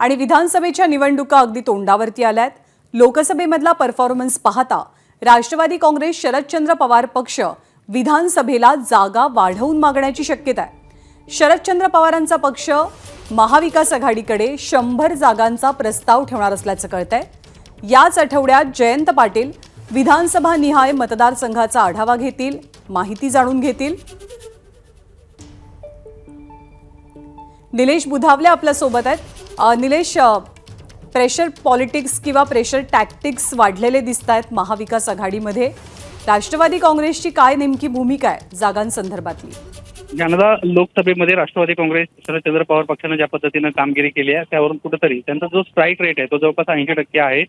आणि विधानसभेच्या निवडणुका अगदी तोंडावरती आल्यात। लोकसभेमधला परफॉर्मन्स पाहता राष्ट्रवादी काँग्रेस शरदचंद्र पवार पक्ष विधानसभेला जागा वाढवून मागण्याची शक्यता आहे। शरदचंद्र पवारांचा पक्ष महाविकास आघाडीकडे 100 जागांचा प्रस्ताव ठेवणार असल्याचं कळतंय। याच आठवड्यात जयंत पाटील विधानसभा निहाय मतदारसंघाचा आढावा घेतील, माहिती जाणून घेतील। निलेश बुधावले आपल्या सोबत आहेत। निलेश, प्रेशर पॉलिटिक्स किंवा प्रेशर टॅक्टिक्स वाढलेले दिसतायत महाविकास आघाडीमध्ये। राष्ट्रवादी काँग्रेसची काय नेमकी भूमिका आहे जागांसंदर्भातली? ज्यांना लोकसभेमध्ये राष्ट्रवादी काँग्रेस शरदचंद्र पवार पक्षाने ज्या पद्धतीने कामगिरी केली आहे त्यावरून कुठेतरी त्यांचा जो स्ट्राईक रेट आहे तो जवळपास 80% आहे।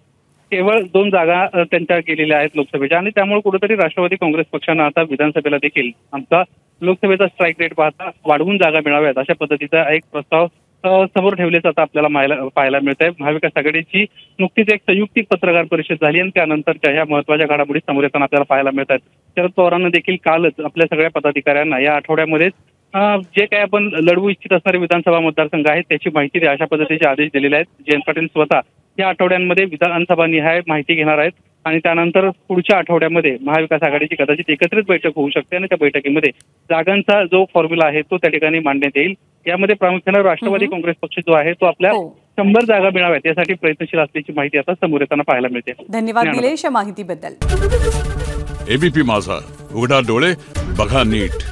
केवळ 2 जागा त्यांच्या गेलेल्या आहेत लोकसभेच्या, आणि त्यामुळे कुठेतरी राष्ट्रवादी काँग्रेस पक्षानं आता विधानसभेला देखील आमचा लोकसभेचा स्ट्राईक रेट पाहता वाढवून जागा मिळाव्यात अशा पद्धतीचा एक प्रस्ताव समोर ठेवल्याचं आता आपल्याला पाहायला मिळत आहे। महाविकास आघाडीची नुकतीच एक संयुक्तिक पत्रकार परिषद झाली आणि त्यानंतरच्या ह्या महत्त्वाच्या घडामोडी समोर येताना आपल्याला पाहायला मिळत आहेत। शरद पवारांना देखील कालच आपल्या सगळ्या पदाधिकाऱ्यांना या आठवड्यामध्येच जे काही आपण लढवू इच्छित असणारे विधानसभा मतदारसंघ आहेत त्याची माहिती द्या अशा पद्धतीचे आदेश दिलेले आहेत। जयंत पाटील स्वतः या आठवड्यांमध्ये विधानसभा निहाय माहिती घेणार आहेत आणि त्यानंतर पुढच्या आठवड्यामध्ये महाविकास आघाडीची कदाचित एकत्रित बैठक होऊ शकते आणि त्या बैठकीमध्ये जागांचा जो फॉर्म्युला आहे तो त्या ठिकाणी मांडण्यात येईल। यामध्ये प्रामुख्याने राष्ट्रवादी काँग्रेस पक्ष जो आहे तो आपल्या 100 जागा मिळाव्यात यासाठी प्रयत्नशील असल्याची माहिती आता समोर येताना पाहायला मिळते। धन्यवाद निलेश या माहितीबद्दल। एबीपी माझा, उघडा डोळे बघा नीट।